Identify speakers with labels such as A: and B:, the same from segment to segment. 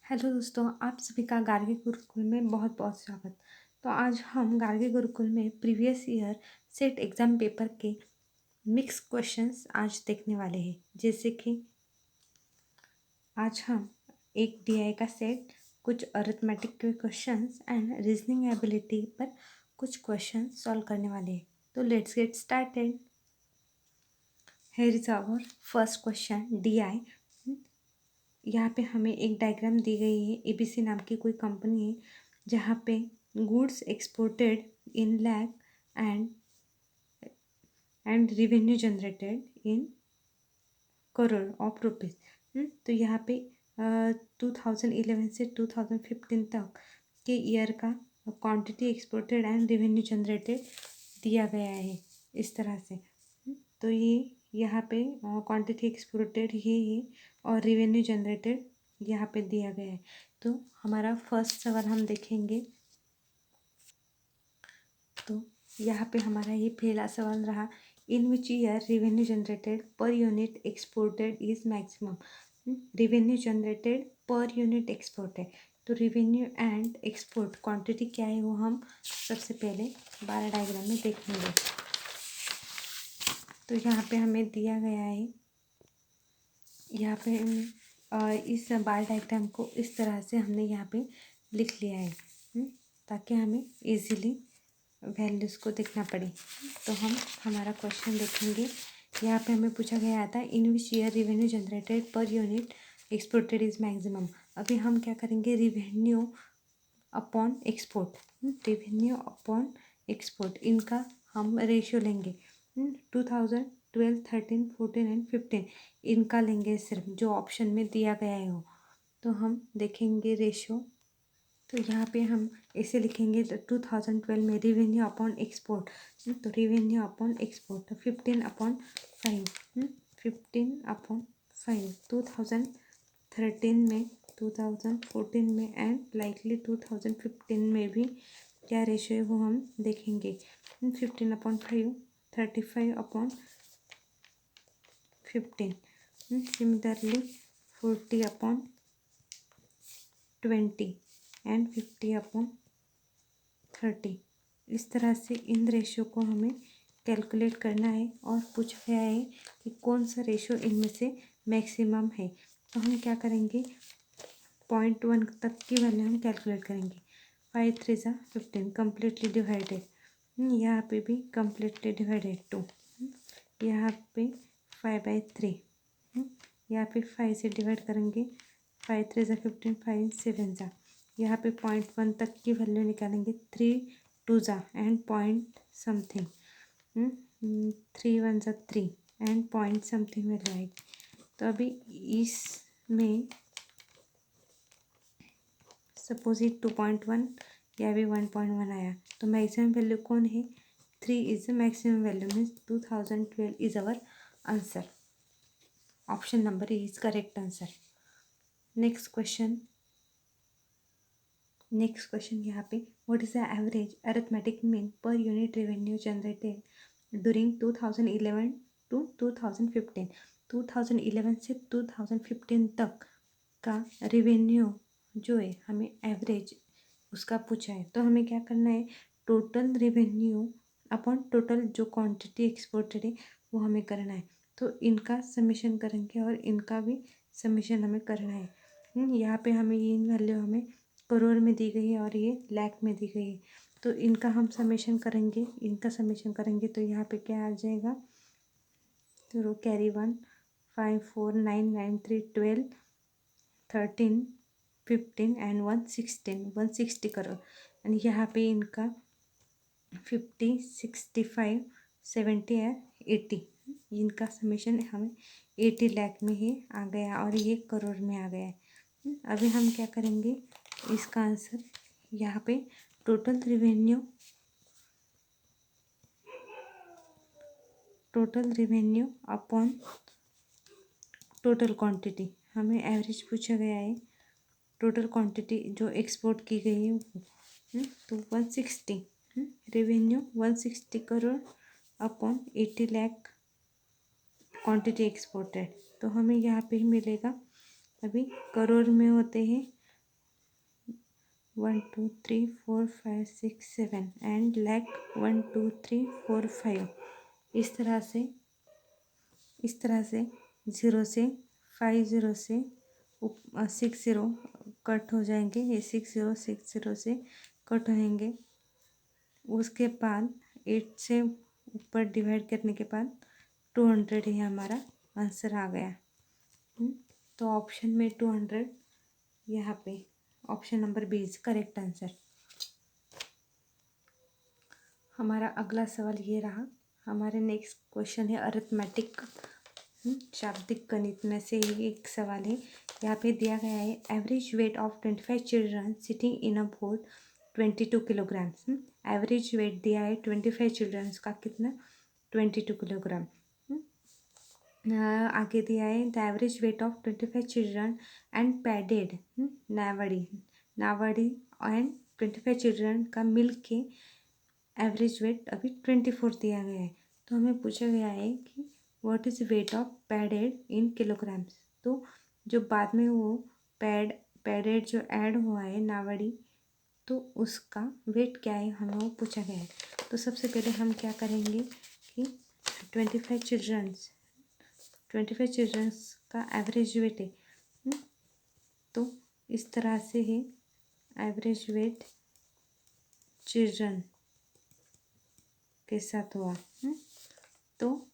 A: Hello दोस्तों, आप सभी का गार्गी गुरुकुल में बहुत बहुत स्वागत। तो आज हम गार्गी गुरुकुल में previous year set exam paper के मिक्स क्वेश्चंस आज देखने वाले हैं। जैसे कि आज हम एक डीआई का सेट, कुछ अरिथमेटिक के क्वेश्चंस एंड रीजनिंग एबिलिटी पर कुछ क्वेश्चन सॉल्व करने वाले हैं। तो let's get started. Here is our first question DI. यहाँ पे हमें एक डायग्राम दी गई है। एबीसी नाम की कोई कंपनी है जहाँ पे goods exported in lakh and revenue generated in crore of rupees. तो यहाँ पे 2011 से 2015 तक के ईयर का quantity exported and revenue generated दिया गया है इस तरह से। तो ये यहाँ पे क्वांटिटी एक्सपोर्टेड ये है और रिवेन्यू जनरेटेड यहाँ पे दिया गया है। तो हमारा फर्स्ट सवाल हम देखेंगे। तो यहाँ पे हमारा ये पहला सवाल रहा, in which year revenue generated per unit exported is maximum. Revenue generated per unit exported, तो रिवेन्यू एंड एक्सपोर्ट क्वांटिटी क्या है वो हम सबसे पहले 12 डायग्राम में देखेंगे। तो यहाँ पे हमें दिया गया है, यहाँ पे इस बार डायग्राम को इस तरह से हमने यहाँ पे लिख लिया है ताकि हमें इजीली वैल्यूज़ को देखना पड़े। तो हम हमारा क्वेश्चन देखेंगे। यहाँ पे हमें पूछा गया था, in which year revenue generated per unit exported is maximum. अभी हम क्या करेंगे, revenue upon export, revenue upon export, इनका हम रेशियो लेंगे। 2012, 13, 14 एंड 15 इनका लेंगे, सिर्फ जो ऑप्शन में दिया गया है वो। तो हम देखेंगे रेशियो। तो यहाँ पे हम ऐसे लिखेंगे, 2012 में रिवेन्यू अपॉन एक्सपोर्ट, तो रिवेन्यू अपॉन एक्सपोर्ट, तो 15/5, 15/5। 2013 में, 2014 में एंड लाइकली 2015 में भी क्या रेशियो है वो हम देखेंगे। 15/5, 35/15। Similarly 40/20 and 50/30। इस तरह से इन रेशियो को हमें कैलकुलेट करना है और पूछा गया है कि कौन सा रेशियो इनमें से मैक्सिमम है। तो हम क्या करेंगे, 0.1 तक की वैल्यू हम कैलकुलेट करेंगे। 5 3 ज़ा 15, कम्प्लीटली डिवाइडेड, यहाँ पे भी कम्प्लीटली डिवाइडेड 2, यहाँ पे 5/3, यहाँ पे 5 से डिवाइड करेंगे, 5 3 ज़ा 15, 5 7 ज़ा, यहाँ पे 0.1 तक की वैल्यू निकालेंगे, 3 2 ज़ा एंड पॉइंट समथिंग, 3 1 ज़ा 3 एंड पॉइंट समथिंग वैल्यू आएगी। तो अभी इसमें सपोज ये 2.1 या भी 1.1 आया, तो मैक्सिमम वैल्यू कौन है, 3 is the maximum value, means 2012 is our answer. Option number A is correct answer. Next question यहाँ पे, what is the average arithmetic mean per unit revenue generated during 2011 to 2015। 2011 से 2015 तक का रेवेन्यू जो है हमें एवरेज उसका पूछा है। तो हमें क्या करना है, टोटल रेवेन्यू अपॉन टोटल जो क्वांटिटी एक्सपोर्टेड है वो हमें करना है। तो इनका समेशन करेंगे और इनका भी समेशन हमें करना है। यहाँ पे हमें इन वैल्यू हमें करोड़ में दी गई है और ये लाख में दी गई है। तो इनका हम समेशन करेंगे, तो यहाँ पे क्या आ जाएगा, तो कैरी 1 5 4 9 9 3 12 13 15 एंड 160 करोड़। एंड यहाँ पे इनका 50 65 70 है 80, इनका समेशन हमें 80 लाख में ही आ गया और ये करोड़ में आ गया है। अभी हम क्या करेंगे, इसका आंसर यहाँ पे total revenue upon total quantity, हमें एवरेज पूछा गया है, टोटल क्वांटिटी जो एक्सपोर्ट की गई है तो 160, revenue 160 crore upon 80 lakh quantity exported. तो हमें यहाँ पे ही मिलेगा, अभी करोड़ में होते हैं 1 2 3 4 5 6 7 एंड लैक 1 2 3 4 5। इस तरह से 0 से 5 0 से 6 0 कट हो जाएंगे। ये 6 0 6 0 से कट होंगे। उसके बाद 8 से ऊपर डिवाइड करने के बाद 200 ही हमारा आंसर आ गया। तो ऑप्शन में 200 यहाँ पे option number B is correct answer. हमारा अगला सवाल ये रहा। हमारे नेक्स्ट क्वेश्चन है अरिथमेटिक, शाब्दिक गणित में से ही एक सवाल है। यहाँ पे दिया गया है average weight of 25 children sitting in a boat 22 kilograms. Average weight दिया है 25 चिल्ड्रंस का कितना, 22 किलोग्राम। आगे दिया है the average weight of 25 children and पैडेड नावड़ी एंड 25 चिल्ड्रन का मिल के एवरेज वेट अभी 24 दिया गया है। तो हमें पूछा गया है कि what is weight of padded in kilograms. तो जो बाद में वो पैडेड जो ऐड हुआ है नावड़ी, तो उसका वेट क्या है हमें वो पूछा गया है। तो सबसे पहले हम क्या करेंगे कि 25 चिल्ड्रंस का एवरेज वेट है। तो इस तरह से है एवरेज वेट चिल्ड्रन के साथ हुआ। तो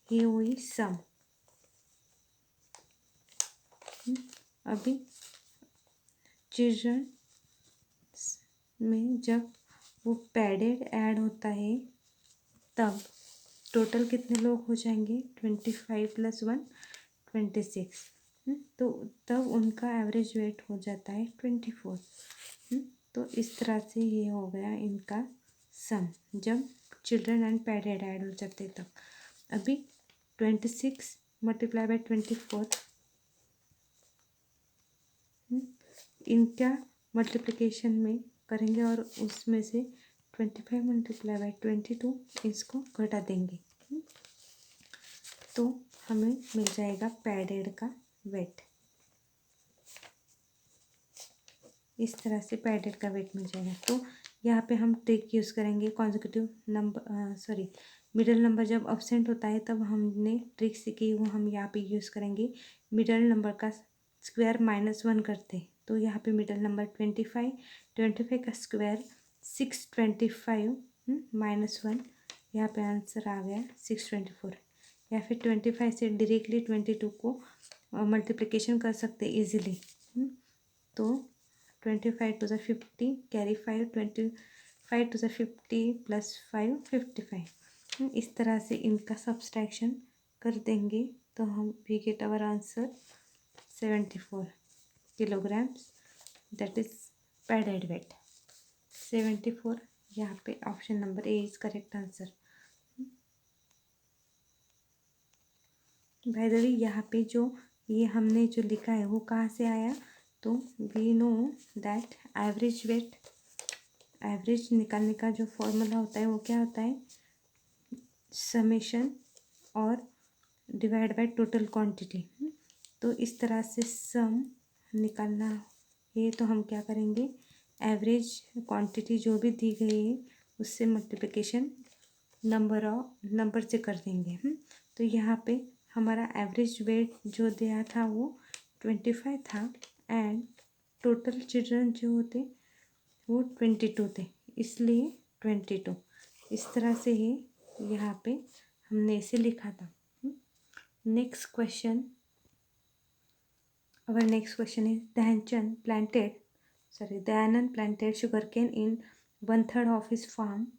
A: ये हुई सम। अभी चिल्ड्रन में जब वो पैडेड ऐड होता है तब टोटल कितने लोग हो जाएंगे, 25 + 1 26। तो तब उनका एवरेज वेट हो जाता है 24। तो इस तरह से ये हो गया इनका सम जब चिल्ड्रन एंड पैडेड ऐड हो जाते तब। अभी 26 × 24 इनका मल्टीप्लिकेशन में करेंगे और उसमें से 25 × 22 इसको घटा देंगे। तो हमें मिल जाएगा पैडेड का वेट। इस तरह से पैडेड का वेट मिल जाएगा। तो यहाँ पे हम ट्रिक यूज़ करेंगे कॉन्जिक्यूटिव नंबर मिडल नंबर जब अब्सेंट होता है तब हमने ट्रिक सीखी वो हम यहाँ पे यूज़ करेंगे। मिडल नंबर का स्क्वायर -1 करते, तो यहाँ पे मिडल नंबर 25 का स्क्वायर 625 -1, यहाँ पे आंसर आ गया 624। या फिर 25 से डायरेक्टली 22 को मल्टीप्लिकेशन कर सकते इजीली। तो 25 × 50 कैरी 5, 25 × 50 + 5 55। इस तरह से इनका सब्सट्रैक्शन कर देंगे तो हम we get our answer 74 kilograms, that is padded weight 74। यहाँ पे option number A is correct answer. By the way यहाँ पे जो ये हमने जो लिखा है वो कहाँ से आया, तो वी नो दैट एवरेज निकालने का जो फॉर्मूला होता है वो क्या होता है, समेशन और डिवाइड बाय टोटल क्वांटिटी। तो इस तरह से सम निकालना है तो हम क्या करेंगे, एवरेज क्वांटिटी जो भी दी गई है उससे मल्टीप्लिकेशन नंबर से कर देंगे। तो यहाँ पे हमारा एवरेज वेट जो दिया था वो 25 था एंड टोटल चिल्ड्रन जो होते वो 22 थे, इसलिए 22। इस तरह से ही यहाँ पे हमने इसे लिखा था। Next question, our next question is Dayanand planted sugarcane in 1/3 of his farm,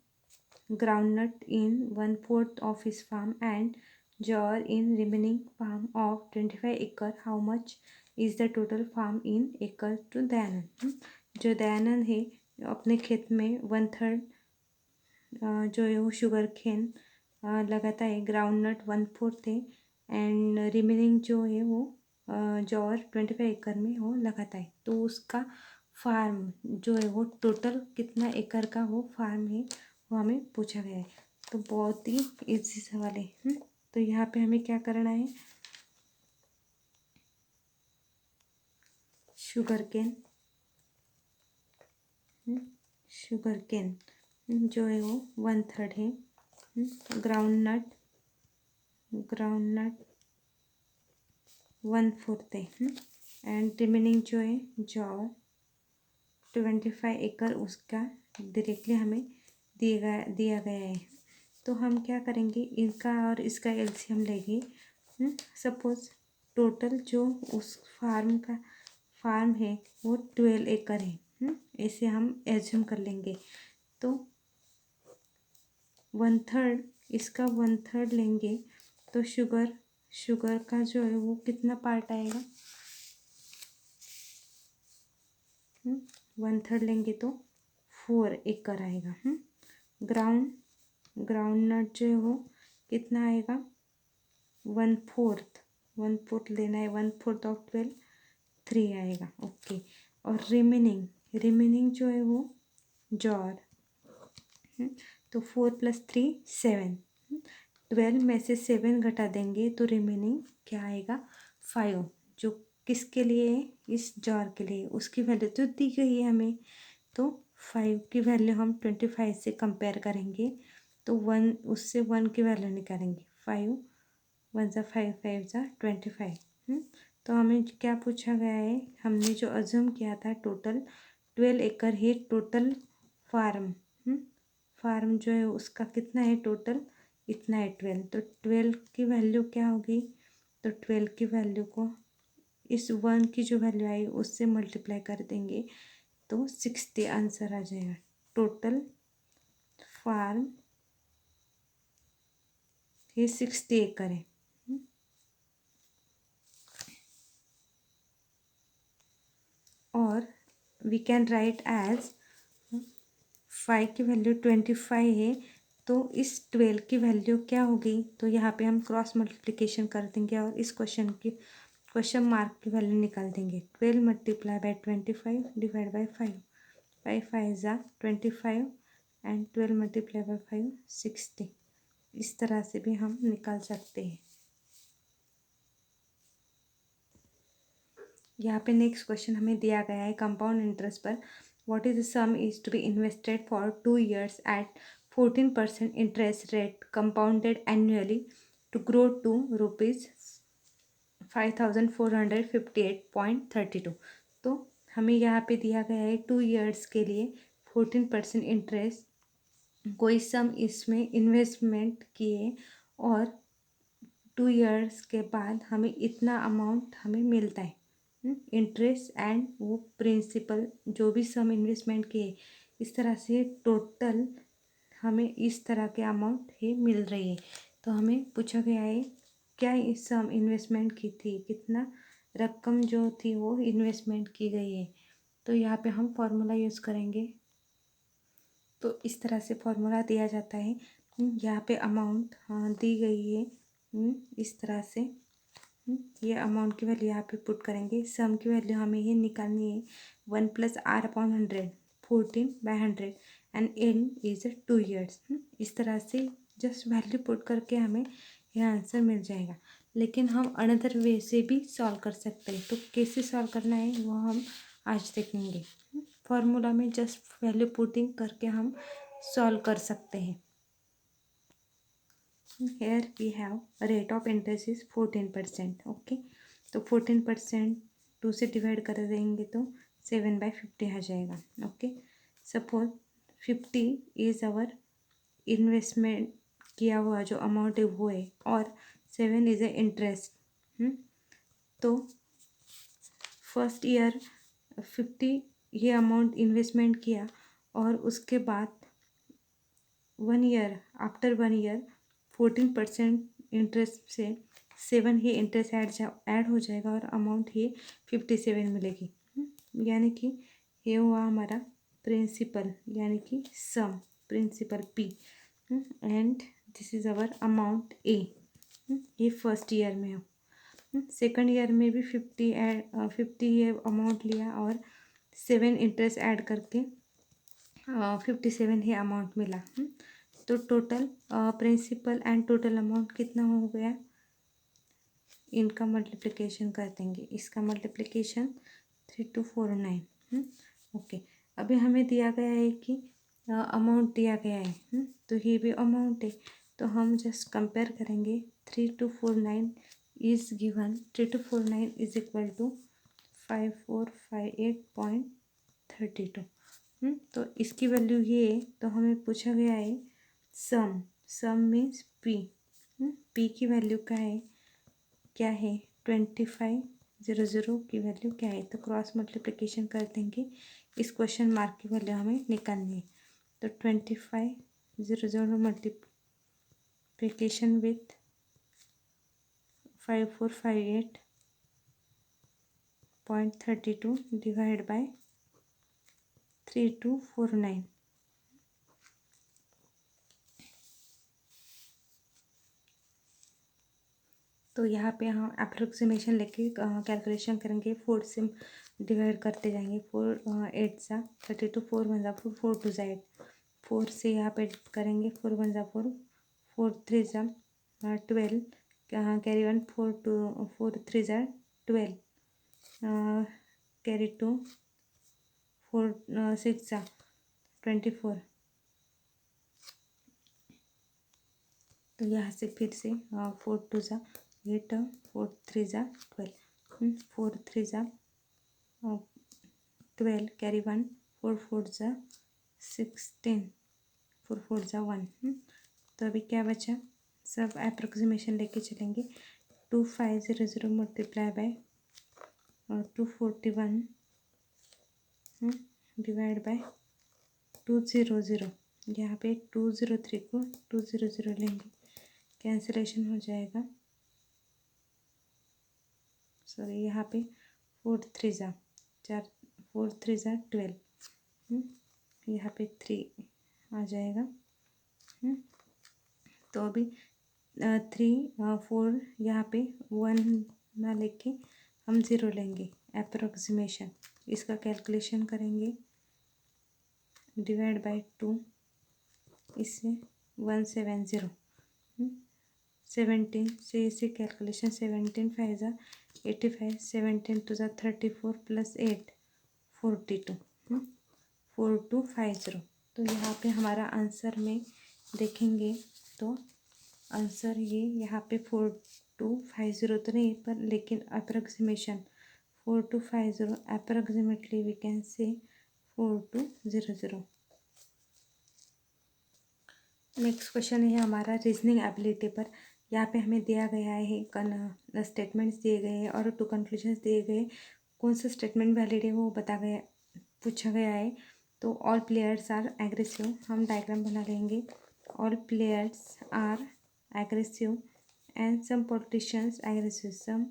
A: groundnut in 1/4 of his farm, and jowar in remaining farm of 25 acre. How much is the total farm in acre to Dayanand? जो दयानंद है अपने खेत में 1/3 जो है वो sugar cane लगाता है, ग्राउंडनट 1/4 थे एंड रिमेनिंग जो है वो जौर 25 एकड़ में वो लगाता है। तो उसका फार्म जो है वो टोटल कितना एकड़ का वो फार्म है वो हमें पूछा गया है। तो बहुत ही इजी सवाल है। तो यहाँ पे हमें क्या करना है, शुगर केन शुगर केन जो है वो 1/3 है। ग्राउंड नट 1/4 है। एंड रिमेनिंग जो है जॉर 25 एकड़ उसका डायरेक्टली हमें दिया गया है। तो हम क्या करेंगे, इनका और इसका एलसीएम लेंगे। सपोज टोटल जो उस फार्म है वो 12 एकड़ है। ऐसे हम एज्यूम कर लेंगे। तो 1/3 इसका 1/3 लेंगे तो शुगर का जो है वो कितना पार्ट आएगा। 1/3 लेंगे तो 4 एकड़ आएगा। ग्राउंड नट जो है वो कितना आएगा 1/4 लेना है। 1/4 ऑफ 12 3 आएगा। ओके। और रिमेनिंग जो है वो जॉर तो 4 + 3 7। 12 में से 7 घटा देंगे तो रिमेनिंग क्या आएगा 5, जो किसके लिए है, इस जॉर के लिए। उसकी वैल्यू तो दी गई है हमें, तो 5 की वैल्यू हम 25 से कंपेयर करेंगे तो 1 उससे 1 की वैल्यू निकालेंगे। 5 1 × 5 5 × 25। तो हमें क्या पूछा गया है, हमने जो अज्यूम किया था टोटल 12 एकड़ है टोटल फार्म जो है उसका कितना है टोटल, इतना है 12। तो 12 की वैल्यू क्या होगी, तो 12 की वैल्यू को इस 1 की जो वैल्यू आई उससे मल्टीप्लाई कर देंगे तो 60 आंसर आ जाएगा। टोटल फार्म ये 60 एकड़ है। और वी कैन राइट एज 5 की वैल्यू 25 है तो इस 12 की वैल्यू क्या होगी, तो यहाँ पे हम क्रॉस मल्टीप्लिकेशन कर देंगे और इस क्वेश्चन मार्क की वैल्यू निकाल देंगे। 12 × 25 डिवाइड बाई 5 5 5 × 25 एंड 12 × 5 60। इस तरह से भी हम निकाल सकते हैं। यहाँ पे नेक्स्ट क्वेश्चन हमें दिया गया है कंपाउंड इंटरेस्ट पर what is the sum is to be invested for 2 years at 14% interest rate compounded annually to grow to ₹5,458.32। तो हमें यहाँ पे दिया गया है 2 years के लिए 14% इंटरेस्ट, कोई सम इसमें इन्वेस्टमेंट किए और 2 years के बाद हमें इतना अमाउंट हमें मिलता है। इंटरेस्ट एंड वो प्रिंसिपल जो भी सम इन्वेस्टमेंट किए, इस तरह से टोटल हमें इस तरह के अमाउंट ही मिल रही है। तो हमें पूछा गया है क्या इस सम इन्वेस्टमेंट की थी, कितना रकम जो थी वो इन्वेस्टमेंट की गई है। तो यहाँ पे हम फॉर्मूला यूज़ करेंगे। तो इस तरह से फॉर्मूला दिया जाता है। यहाँ पे अमाउंट दी गई है इस तरह से। ये अमाउंट की वैल्यू यहाँ पे पुट करेंगे। सम की वैल्यू हमें ये निकालनी है 1 + r/100 14/100 and N is 2 years। इस तरह से जस्ट वैल्यू पुट करके हमें यह आंसर मिल जाएगा। लेकिन हम अनदर वे से भी सॉल्व कर सकते हैं। तो कैसे सॉल्व करना है वो हम आज देखेंगे। फॉर्मूला में जस्ट वैल्यू पुटिंग करके हम सॉल्व कर सकते हैं। Here we have rate of interest is 14%। Okay, तो 14% 2 से डिवाइड कर देंगे तो 7/50 आ जाएगा। Okay, suppose 50 is our investment किया हुआ जो अमाउंट है वो है और 7 इज़ ए इंटरेस्ट। तो फर्स्ट ईयर 50 ये अमाउंट इन्वेस्टमेंट किया और उसके बाद 1 year आफ्टर 1 year 14% इंटरेस्ट से 7 ही इंटरेस्ट ऐड हो जाएगा और अमाउंट ही 57 मिलेगी। यानी कि ये हुआ हमारा प्रिंसिपल, यानी कि sum principal P and this is our amount A। ये फर्स्ट ईयर में हो। सेकंड ईयर में भी 50 ये अमाउंट लिया और 7 इंटरेस्ट ऐड करके 57 ही अमाउंट मिला। तो total principal and total amount कितना हो गया, इनका मल्टीप्लिकेशन कर देंगे। इसका मल्टीप्लिकेशन 3 2 4 9। ओके, अभी हमें दिया गया है कि अमाउंट दिया गया है, तो ये भी अमाउंट है, तो हम जस्ट कंपेयर करेंगे। 3249 is given, 3249 is equal to 5458.32। तो इसकी वैल्यू ये है, तो हमें पूछा गया है सम। सम मीन्स पी। पी की वैल्यू क्या है 2500 की वैल्यू क्या है, तो क्रॉस मल्टीप्लिकेशन कर देंगे। इस क्वेश्चन मार्क की वैल्यू हमें निकालनी है, तो 2500 मल्टीप्लिकेशन विथ 5458.32 डिवाइड बाय 3249। तो यहाँ पे हम अप्रोक्सीमेशन लेके कैलकुलेशन करेंगे। 4 से डिवाइड करते जाएंगे। 4 8 सा 32, 4 1 ज़ा 4, 4 2 ज़ा 8, 4 से यहाँ पे करेंगे। 4 1 ज़ा 4, 4 3 ज़ा 12, कैरी 1, 4 2 4 3 ज़ा 12, कैरी 2, 4 6 ज़ा 24। तो यहाँ से फिर से 4 2 ज़ा 8, 4 3 ज़ा 12, 4 3 ज़ा 12, कैरी 1, 4 4 ज़ा 16, 4 4 ज़ा 1। तो अभी क्या बचा, सब अप्रोक्सीमेशन लेके चलेंगे। 2500 मल्टीप्लाई बाय 241 डिवाइड बाय 200। यहाँ पे 203 को 200 लेंगे, कैंसिलेशन हो जाएगा। सॉरी, यहाँ पे 4 3 ज़ा 4, 4 3 ज़ा 12, यहाँ पे 3 आ जाएगा। तो अभी 3 4 यहाँ पे 1 ना लेके हम 0 लेंगे। अप्रोक्सीमेशन इसका कैलकुलेशन करेंगे, डिवाइड बाय 2, इससे 170, 17 से इसे कैलकुलेशन 17 5 ज़ा 85, 17 2 ज़ा 34 प्लस 8 42, 4250। तो यहाँ पे हमारा आंसर में देखेंगे तो आंसर ये यहाँ पे 4250 तो नहीं, पर लेकिन approximation 4250, approximately we can say 4200। Next question है हमारा रीजनिंग एबिलिटी पर। यहाँ पे हमें दिया गया है स्टेटमेंट्स दिए गए हैं और 2 कंक्लूजन्स दिए गए। कौन सा स्टेटमेंट वैलिड है वो पूछा गया है। तो ऑल प्लेयर्स आर एग्रेसिव, हम डायग्राम बना लेंगे। All players are aggressive and some politicians aggressive, some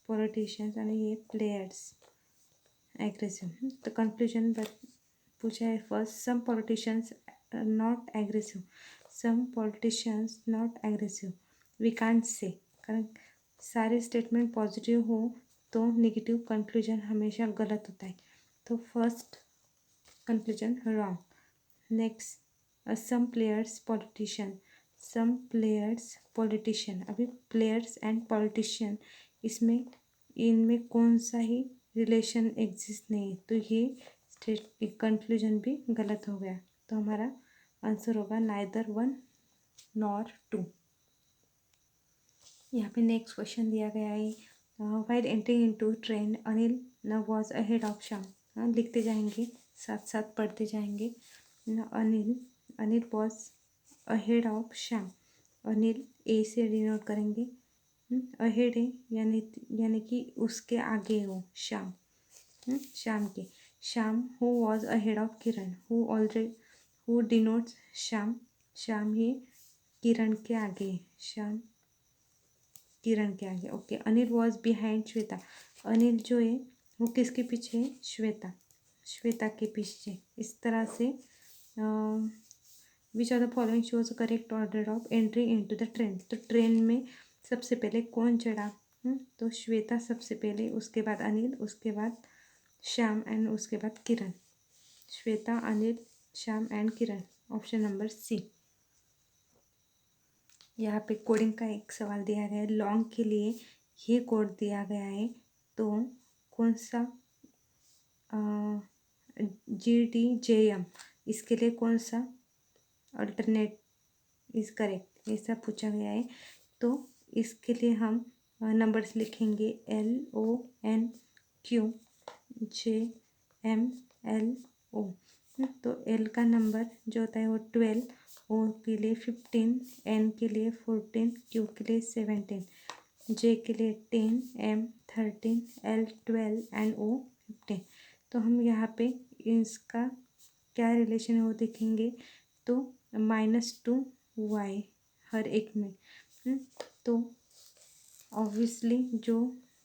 A: politicians आणि ये प्लेयर्स एग्रेसिव। तो कंक्लूजन पूछा है first, some politicians not aggressive, some politicians not aggressive we can't say, कारण सारे स्टेटमेंट पॉजिटिव हो तो नेगेटिव कंक्लूजन हमेशा गलत होता है। तो first conclusion wrong. Next, some players politician, अभी प्लेयर्स एंड पॉलिटिशियन इसमें इनमें कौन सा ही रिलेशन एग्जिस्ट नहीं है, तो ये कंक्लूजन भी गलत हो गया। तो हमारा आंसर होगा नाइदर 1 नॉर 2। यहाँ पे नेक्स्ट क्वेश्चन दिया गया है, while entering into train Anil न वॉज अहेड ऑफ श्याम। लिखते जाएंगे, साथ साथ पढ़ते जाएंगे। Anil was ahead of Shyam, Anil A से डिनोट करेंगे। अहेड है यानी कि उसके आगे हो श्याम, श्याम के। Shyam who was ahead of Kiran, who denotes Shyam, Shyam ही किरण के आगे है, श्याम किरण के आगे। Okay, Anil was behind Shweta, Anil जो है वो किसके पीछे है, श्वेता के पीछे। इस तरह से which of the following shows correct order of entry into the train. तो ट्रेन में सबसे पहले कौन चढ़ा, तो श्वेता सबसे पहले, उसके बाद अनिल, उसके बाद श्याम एंड उसके बाद Kiran. Shweta, Anil, Shyam and Kiran, option number C. यहाँ पे कोडिंग का एक सवाल दिया गया है, लॉन्ग के लिए ये कोड दिया गया है, तो कौन सा GDJM इसके लिए कौन सा अल्टरनेट इज करेक्ट, ऐसा पूछा गया है। तो इसके लिए हम नंबर्स लिखेंगे LONQJMLO। तो L का नंबर जो होता है वो 12, O के लिए 15, N के लिए 14, Q के लिए 17, J के लिए 10, M 13, L 12 एंड O 15। तो हम यहाँ पे इसका क्या रिलेशन है वो देखेंगे। तो -2y हर एक में। तो ऑब्वियसली जो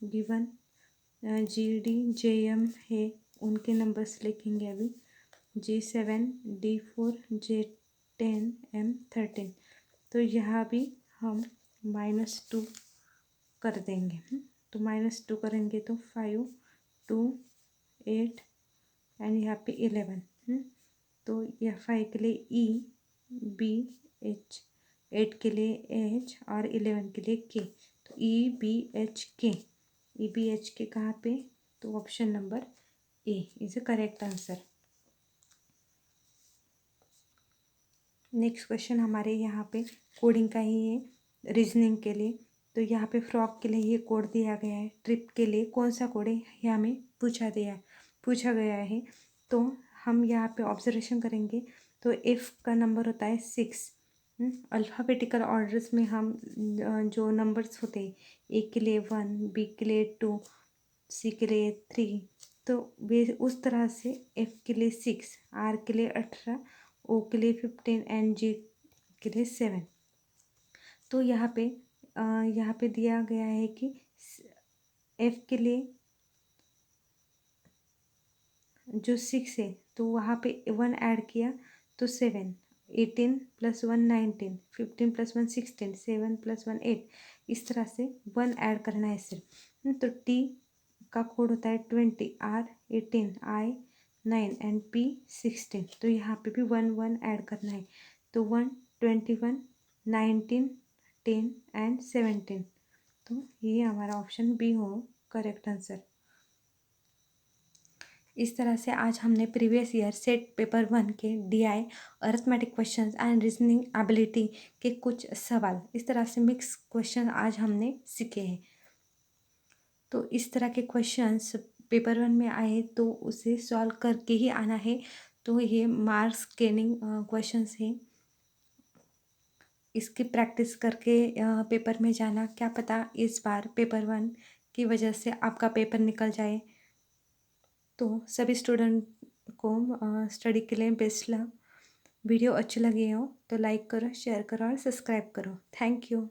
A: गिवन GDJM है उनके नंबर्स लिखेंगे अभी G7, D4, J10, M13। तो यहाँ भी हम -2 कर देंगे। तो -2 करेंगे तो 5, 2, 8 एंड यहाँ पे 11। तो यह 5 के लिए EBH, 8 के लिए H और 11 के लिए K। तो EBHK कहाँ पे, तो option number A is a correct answer. Next question हमारे यहाँ पे कोडिंग का ही है रीजनिंग के लिए। तो यहाँ पे फ्रॉक के लिए ये कोड दिया गया है, ट्रिप के लिए कौन सा कोड है ये हमें पूछा गया है। तो हम यहाँ पे ऑब्जर्वेशन करेंगे। तो F का नंबर होता है 6। अल्फ़ाबेटिकल ऑर्डर्स में हम जो नंबर्स होते हैं, ए के लिए 1, बी के लिए 2, सी के लिए 3, तो वे उस तरह से F के लिए 6, R के लिए 18, O के लिए 15 एंड G के लिए 7। तो यहाँ पे दिया गया है कि F के लिए जो 6 है तो वहाँ पे 1 ऐड किया तो 7, 18 + 1 19, 15 + 1 16, 7 + 1 8, इस तरह से 1 ऐड करना है सिर्फ। तो T का कोड होता है 20, R 18, I 9 एंड P 16। तो यहाँ पे भी 1 ऐड करना है। तो 1, 21, 19, 10 एंड 17। तो ये हमारा ऑप्शन बी हो करेक्ट आंसर। इस तरह से आज हमने प्रीवियस ईयर सेट पेपर 1 के DI arithmetic questions and reasoning ability के कुछ सवाल, इस तरह से मिक्स क्वेश्चन आज हमने सीखे हैं। तो इस तरह के क्वेश्चंस पेपर 1 में आए तो उसे सॉल्व करके ही आना है। तो ये मार्क्स गेनिंग क्वेश्चंस हैं, इसकी प्रैक्टिस करके पेपर में जाना। क्या पता इस बार पेपर 1 की वजह से आपका पेपर निकल जाए। तो सभी स्टूडेंट को स्टडी के लिए बेस्ट लक। वीडियो अच्छी लगी हो तो लाइक करो, शेयर करो और सब्सक्राइब करो। Thank you.